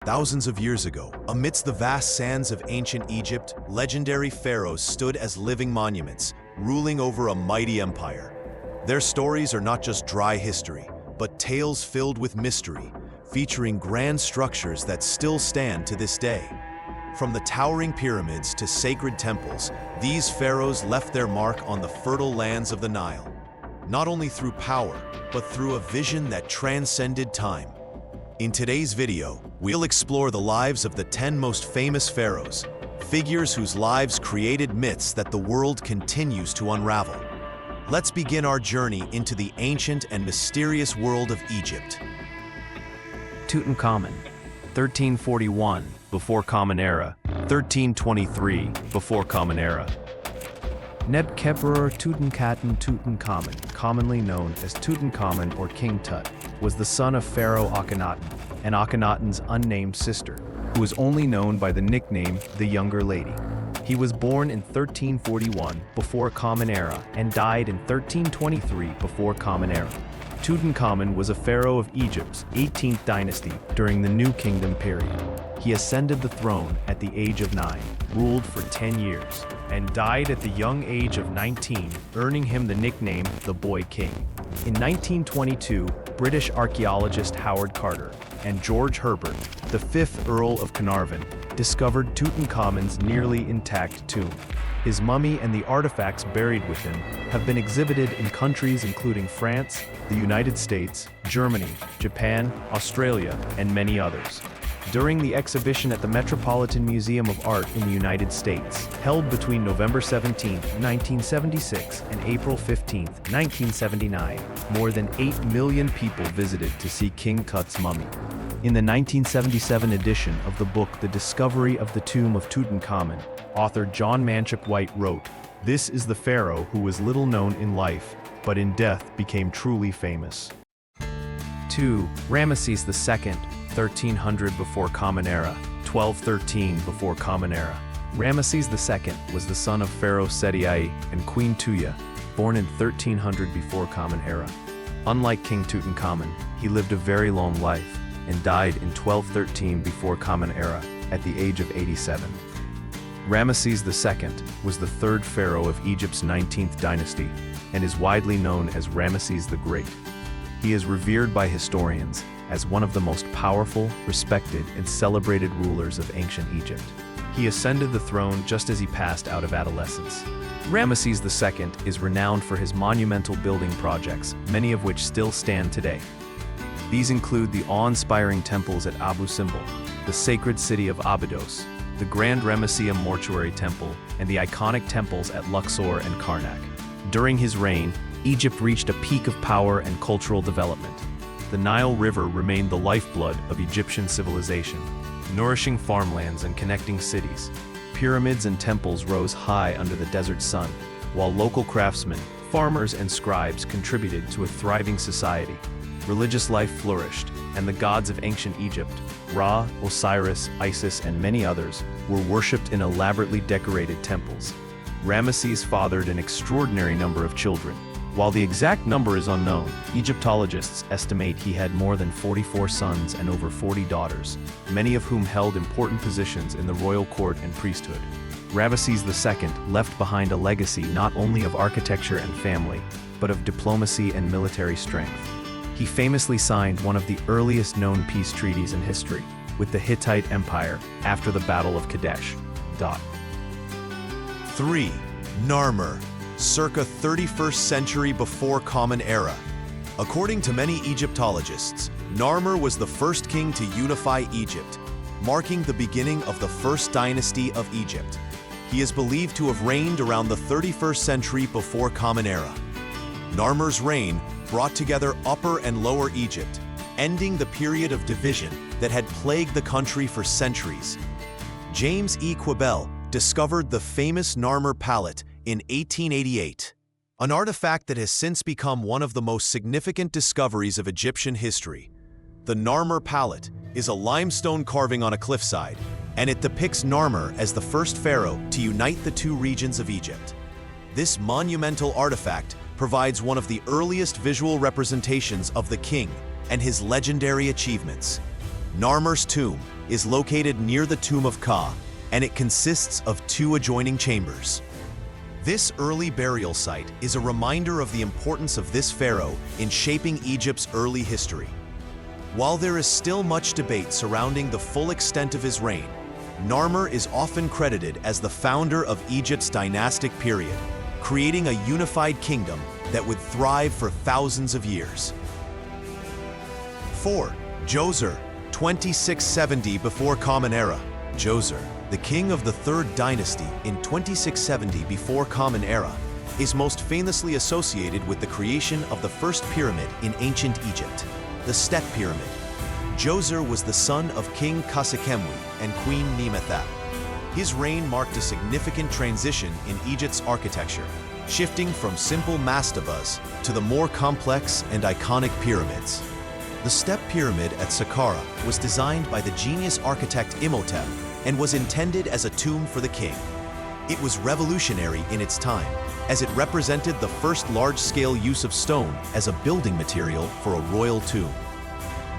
Thousands of years ago, amidst the vast sands of ancient Egypt, legendary pharaohs stood as living monuments, ruling over a mighty empire. Their stories are not just dry history, but tales filled with mystery, featuring grand structures that still stand to this day. From the towering pyramids to sacred temples, these pharaohs left their mark on the fertile lands of the Nile, not only through power, but through a vision that transcended time. In today's video, we'll explore the lives of the 10 most famous pharaohs, figures whose lives created myths that the world continues to unravel. Let's begin our journey into the ancient and mysterious world of Egypt. Tutankhamun, 1341 before Common Era, 1323 before Common Era. Nebkebrer Tutankhamun, commonly known as Tutankhamun or King Tut, was the son of Pharaoh Akhenaten and Akhenaten's unnamed sister, who was only known by the nickname the Younger Lady. He was born in 1341 before Common Era and died in 1323 before Common Era. Tutankhamun was a pharaoh of Egypt's 18th dynasty during the New Kingdom period. He ascended the throne at the age of 9, ruled for 10 years, and died at the young age of 19, earning him the nickname the Boy King. In 1922, British archaeologist Howard Carter and George Herbert, the 5th Earl of Carnarvon, discovered Tutankhamun's nearly intact tomb. His mummy and the artifacts buried with him have been exhibited in countries including France, the United States, Germany, Japan, Australia, and many others. During the exhibition at the Metropolitan Museum of Art in the United States, held between November 17, 1976 and April 15, 1979, more than 8 million people visited to see King Tut's mummy. In the 1977 edition of the book The Discovery of the Tomb of Tutankhamun, author John Manship White wrote, "This is the pharaoh who was little known in life, but in death became truly famous." 2. Ramesses II, 1300 before Common Era, 1213 before Common Era. Ramesses II was the son of Pharaoh Seti I and Queen Tuya, born in 1300 before Common Era. Unlike King Tutankhamun, he lived a very long life and died in 1213 before Common Era at the age of 87. Ramesses II was the third pharaoh of Egypt's 19th dynasty and is widely known as Ramesses the Great. He is revered by historians as one of the most powerful, respected, and celebrated rulers of ancient Egypt. He ascended the throne just as he passed out of adolescence. Ramesses II is renowned for his monumental building projects, many of which still stand today. These include the awe-inspiring temples at Abu Simbel, the sacred city of Abydos, the Grand Ramesseum Mortuary Temple, and the iconic temples at Luxor and Karnak. During his reign, Egypt reached a peak of power and cultural development. The Nile River remained the lifeblood of Egyptian civilization, nourishing farmlands and connecting cities. Pyramids and temples rose high under the desert sun, while local craftsmen, farmers, and scribes contributed to a thriving society. Religious life flourished, and the gods of ancient Egypt, Ra, Osiris, Isis, and many others, were worshipped in elaborately decorated temples. Ramesses fathered an extraordinary number of children. While the exact number is unknown, Egyptologists estimate he had more than 44 sons and over 40 daughters, many of whom held important positions in the royal court and priesthood. Ramesses II left behind a legacy not only of architecture and family, but of diplomacy and military strength. He famously signed one of the earliest known peace treaties in history with the Hittite Empire after the Battle of Kadesh. 3. Narmer, circa 31st century before Common Era. According to many Egyptologists, Narmer was the first king to unify Egypt, marking the beginning of the first dynasty of Egypt. He is believed to have reigned around the 31st century before Common Era. Narmer's reign brought together Upper and Lower Egypt, ending the period of division that had plagued the country for centuries. James E. Quibell discovered the famous Narmer Palette in 1888, an artifact that has since become one of the most significant discoveries of Egyptian history. The Narmer Palette is a limestone carving on a cliffside, and it depicts Narmer as the first pharaoh to unite the two regions of Egypt. This monumental artifact provides one of the earliest visual representations of the king and his legendary achievements. Narmer's tomb is located near the tomb of Ka, and it consists of two adjoining chambers. This early burial site is a reminder of the importance of this pharaoh in shaping Egypt's early history. While there is still much debate surrounding the full extent of his reign, Narmer is often credited as the founder of Egypt's dynastic period, creating a unified kingdom that would thrive for thousands of years. 4. Djoser, 2670 before Common Era. Djoser, the king of the Third Dynasty in 2670 before Common Era, is most famously associated with the creation of the first pyramid in ancient Egypt, the Step Pyramid. Djoser was the son of King Khasekhemwy and Queen Nefertari. His reign marked a significant transition in Egypt's architecture, shifting from simple mastabas to the more complex and iconic pyramids. The Step Pyramid at Saqqara was designed by the genius architect Imhotep and was intended as a tomb for the king. It was revolutionary in its time, as it represented the first large-scale use of stone as a building material for a royal tomb.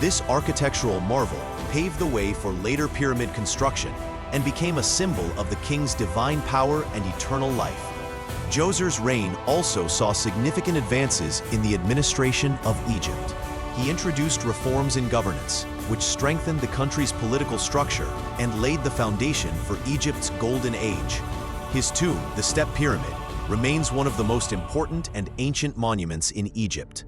This architectural marvel paved the way for later pyramid construction and became a symbol of the king's divine power and eternal life. Djoser's reign also saw significant advances in the administration of Egypt. He introduced reforms in governance, which strengthened the country's political structure and laid the foundation for Egypt's golden age. His tomb, the Step Pyramid, remains one of the most important and ancient monuments in Egypt.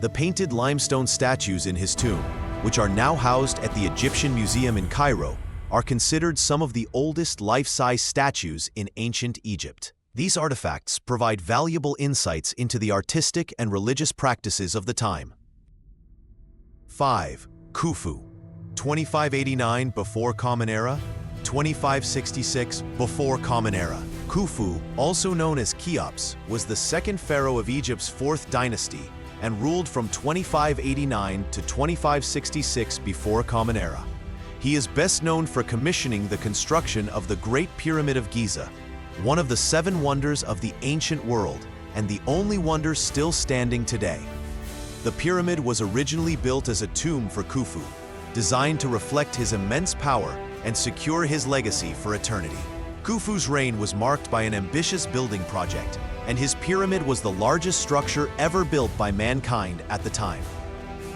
The painted limestone statues in his tomb, which are now housed at the Egyptian Museum in Cairo, are considered some of the oldest life-size statues in ancient Egypt. These artifacts provide valuable insights into the artistic and religious practices of the time. 5. Khufu, 2589 before Common Era, 2566 before Common Era. Khufu, also known as Cheops, was the second pharaoh of Egypt's fourth dynasty and ruled from 2589 to 2566 before Common Era. He is best known for commissioning the construction of the Great Pyramid of Giza, one of the 7 wonders of the ancient world and the only wonder still standing today. The pyramid was originally built as a tomb for Khufu, designed to reflect his immense power and secure his legacy for eternity. Khufu's reign was marked by an ambitious building project, and his pyramid was the largest structure ever built by mankind at the time.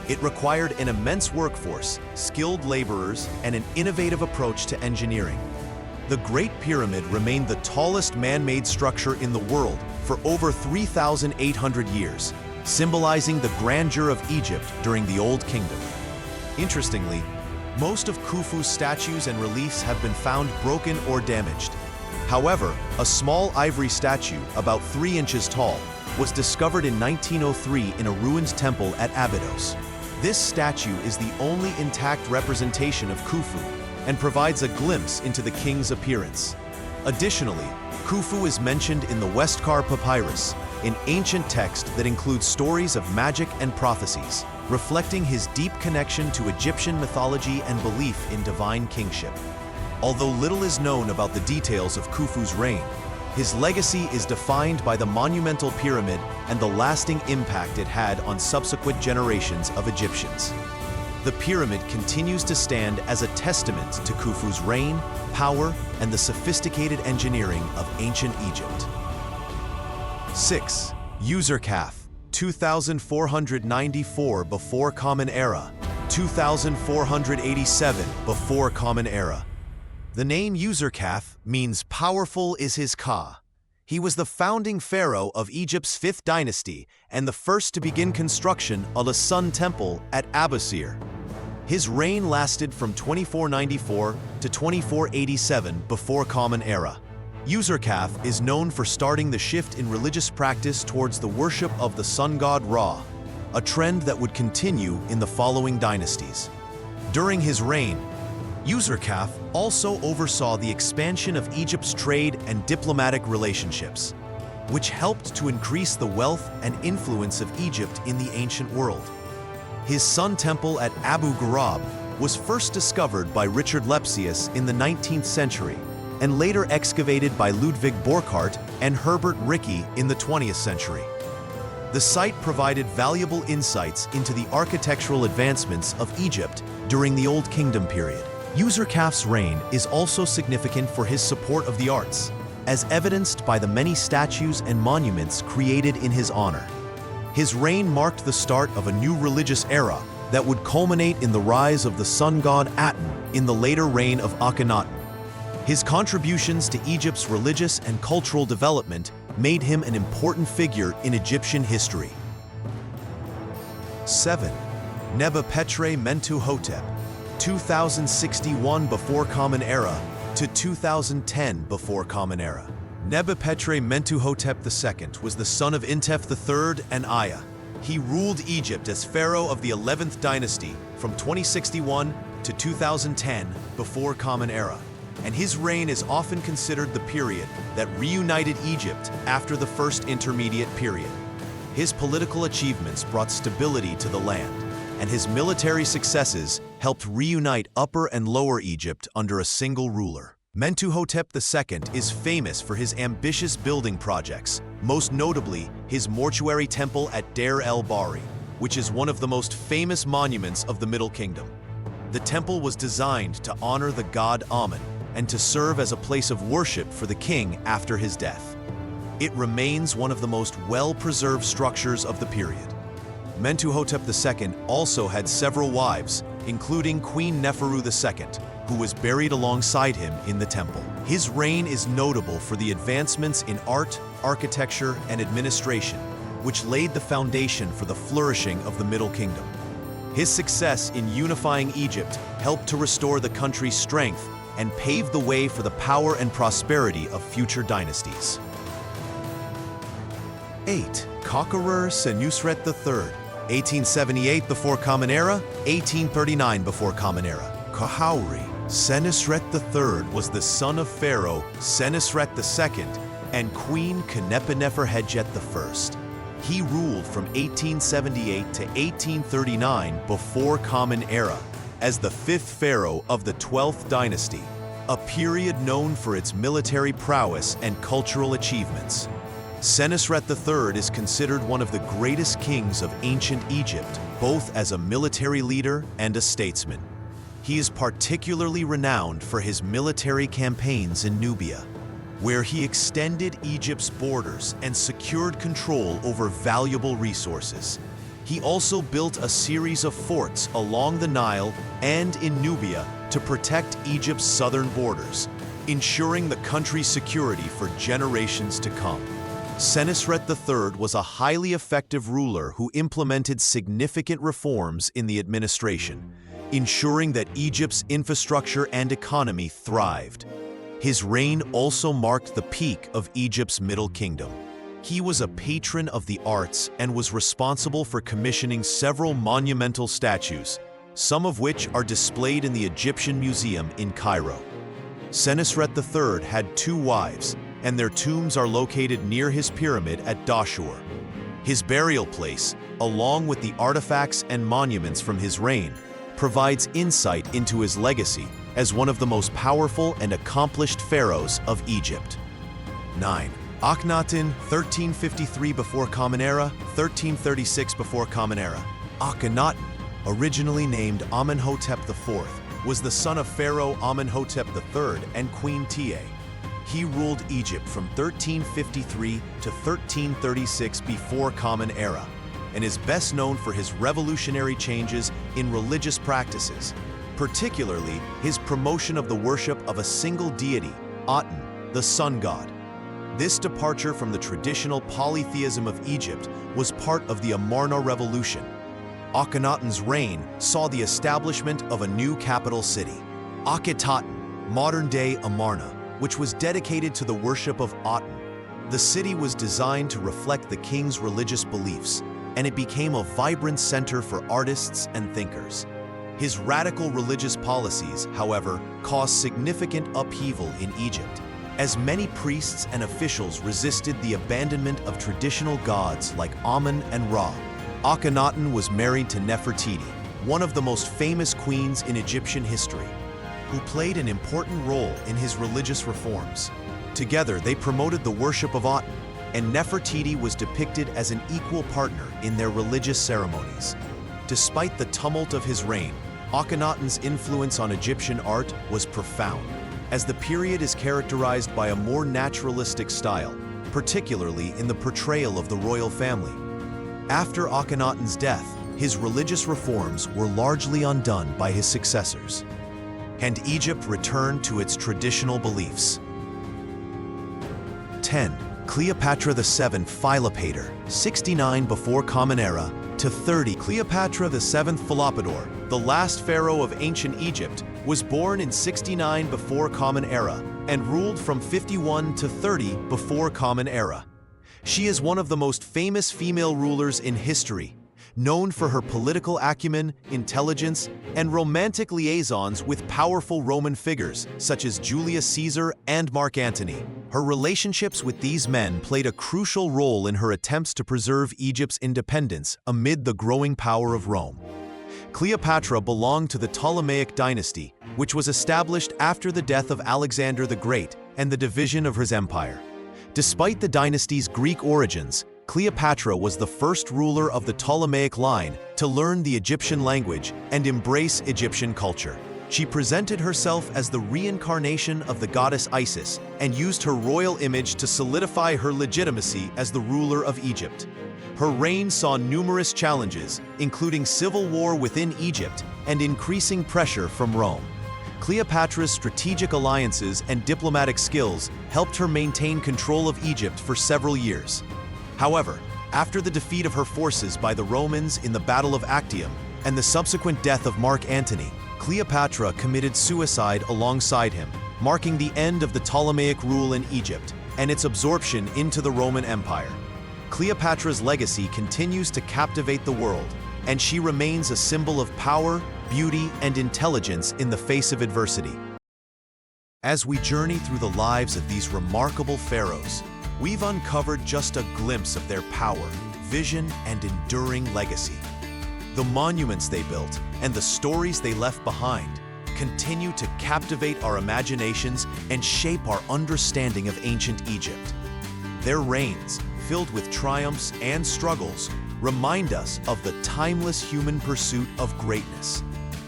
It required an immense workforce, skilled laborers, and an innovative approach to engineering. The Great Pyramid remained the tallest man-made structure in the world for over 3,800 years, symbolizing the grandeur of Egypt during the Old Kingdom. Interestingly, most of Khufu's statues and reliefs have been found broken or damaged. However, a small ivory statue, about 3 inches tall, was discovered in 1903 in a ruined temple at Abydos. This statue is the only intact representation of Khufu and provides a glimpse into the king's appearance. Additionally, Khufu is mentioned in the Westcar Papyrus, an ancient text that includes stories of magic and prophecies, reflecting his deep connection to Egyptian mythology and belief in divine kingship. Although little is known about the details of Khufu's reign, his legacy is defined by the monumental pyramid and the lasting impact it had on subsequent generations of Egyptians. The pyramid continues to stand as a testament to Khufu's reign, power, and the sophisticated engineering of ancient Egypt. 6. Userkaf, 2494 before Common Era, 2487 before Common Era. The name Userkaf means powerful is his Ka. He was the founding pharaoh of Egypt's 5th dynasty and the first to begin construction of a sun temple at Abusir. His reign lasted from 2494 to 2487 before Common Era. Userkaf is known for starting the shift in religious practice towards the worship of the sun god Ra, a trend that would continue in the following dynasties. During his reign, Userkaf also oversaw the expansion of Egypt's trade and diplomatic relationships, which helped to increase the wealth and influence of Egypt in the ancient world. His sun temple at Abu Ghurab was first discovered by Richard Lepsius in the 19th century and later excavated by Ludwig Borchardt and Herbert Ricci in the 20th century. The site provided valuable insights into the architectural advancements of Egypt during the Old Kingdom period. Userkaf's reign is also significant for his support of the arts, as evidenced by the many statues and monuments created in his honor. His reign marked the start of a new religious era that would culminate in the rise of the sun god Aten in the later reign of Akhenaten. His contributions to Egypt's religious and cultural development made him an important figure in Egyptian history. 7. Nebuchadnezzar Mentuhotep, 2061 before Common Era to 2010 before Common Era. Nebuchadnezzar Mentuhotep II was the son of Intef III and Aya. He ruled Egypt as pharaoh of the 11th dynasty from 2061 to 2010 before Common Era, and his reign is often considered the period that reunited Egypt after the First Intermediate Period. His political achievements brought stability to the land, and his military successes helped reunite Upper and Lower Egypt under a single ruler. Mentuhotep II is famous for his ambitious building projects, most notably his mortuary temple at Deir el-Bahri, which is one of the most famous monuments of the Middle Kingdom. The temple was designed to honor the god Amun and to serve as a place of worship for the king after his death. It remains one of the most well-preserved structures of the period. Mentuhotep II also had several wives, including Queen Neferu II, who was buried alongside him in the temple. His reign is notable for the advancements in art, architecture, and administration, which laid the foundation for the flourishing of the Middle Kingdom. His success in unifying Egypt helped to restore the country's strength and pave the way for the power and prosperity of future dynasties. 8. Khokharor Senusret III, 1878 before Common Era, 1839 before Common Era. Khokharor Senusret III was the son of Pharaoh Senusret II and Queen Khenefer-Neferhotep I. He ruled from 1878 to 1839 before Common Era as the fifth pharaoh of the 12th dynasty, a period known for its military prowess and cultural achievements. Senusret III is considered one of the greatest kings of ancient Egypt, both as a military leader and a statesman. He is particularly renowned for his military campaigns in Nubia, where he extended Egypt's borders and secured control over valuable resources. He also built a series of forts along the Nile and in Nubia to protect Egypt's southern borders, ensuring the country's security for generations to come. Senusret III was a highly effective ruler who implemented significant reforms in the administration, ensuring that Egypt's infrastructure and economy thrived. His reign also marked the peak of Egypt's Middle Kingdom. He was a patron of the arts and was responsible for commissioning several monumental statues, some of which are displayed in the Egyptian Museum in Cairo. Senusret III had two wives, and their tombs are located near his pyramid at Dahshur. His burial place, along with the artifacts and monuments from his reign, provides insight into his legacy as one of the most powerful and accomplished pharaohs of Egypt. 9. Akhenaten, 1353 before Common Era, 1336 before Common Era. Akhenaten, originally named Amenhotep IV, was the son of Pharaoh Amenhotep III and Queen Tiye. He ruled Egypt from 1353 to 1336 before Common Era, and is best known for his revolutionary changes in religious practices, particularly his promotion of the worship of a single deity, Aten, the sun god. This departure from the traditional polytheism of Egypt was part of the Amarna Revolution. Akhenaten's reign saw the establishment of a new capital city, Akhetaten, modern-day Amarna, which was dedicated to the worship of Aten. The city was designed to reflect the king's religious beliefs, and it became a vibrant center for artists and thinkers. His radical religious policies, however, caused significant upheaval in Egypt, as many priests and officials resisted the abandonment of traditional gods like Amun and Ra. Akhenaten was married to Nefertiti, one of the most famous queens in Egyptian history, who played an important role in his religious reforms. Together, they promoted the worship of Aten, and Nefertiti was depicted as an equal partner in their religious ceremonies. Despite the tumult of his reign, Akhenaten's influence on Egyptian art was profound, as the period is characterized by a more naturalistic style, particularly in the portrayal of the royal family. After Akhenaten's death, his religious reforms were largely undone by his successors, and Egypt returned to its traditional beliefs. 10. Cleopatra VII Philopator, 69 before Common Era to 30. Cleopatra VII Philopator, the last pharaoh of ancient Egypt, was born in 69 before Common Era and ruled from 51 to 30 before Common Era. She is one of the most famous female rulers in history, known for her political acumen, intelligence, and romantic liaisons with powerful Roman figures such as Julius Caesar and Mark Antony. Her relationships with these men played a crucial role in her attempts to preserve Egypt's independence amid the growing power of Rome. Cleopatra belonged to the Ptolemaic dynasty, which was established after the death of Alexander the Great and the division of his empire. Despite the dynasty's Greek origins, Cleopatra was the first ruler of the Ptolemaic line to learn the Egyptian language and embrace Egyptian culture. She presented herself as the reincarnation of the goddess Isis and used her royal image to solidify her legitimacy as the ruler of Egypt. Her reign saw numerous challenges, including civil war within Egypt and increasing pressure from Rome. Cleopatra's strategic alliances and diplomatic skills helped her maintain control of Egypt for several years. However, after the defeat of her forces by the Romans in the Battle of Actium and the subsequent death of Mark Antony, Cleopatra committed suicide alongside him, marking the end of the Ptolemaic rule in Egypt and its absorption into the Roman Empire. Cleopatra's legacy continues to captivate the world, and she remains a symbol of power, beauty, and intelligence in the face of adversity. As we journey through the lives of these remarkable pharaohs, we've uncovered just a glimpse of their power, vision, and enduring legacy. The monuments they built and the stories they left behind continue to captivate our imaginations and shape our understanding of ancient Egypt. Their reigns, filled with triumphs and struggles, remind us of the timeless human pursuit of greatness.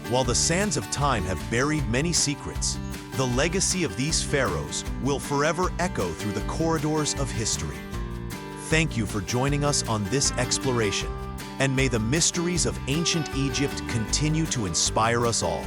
While the sands of time have buried many secrets, the legacy of these pharaohs will forever echo through the corridors of history. Thank you for joining us on this exploration, and may the mysteries of ancient Egypt continue to inspire us all.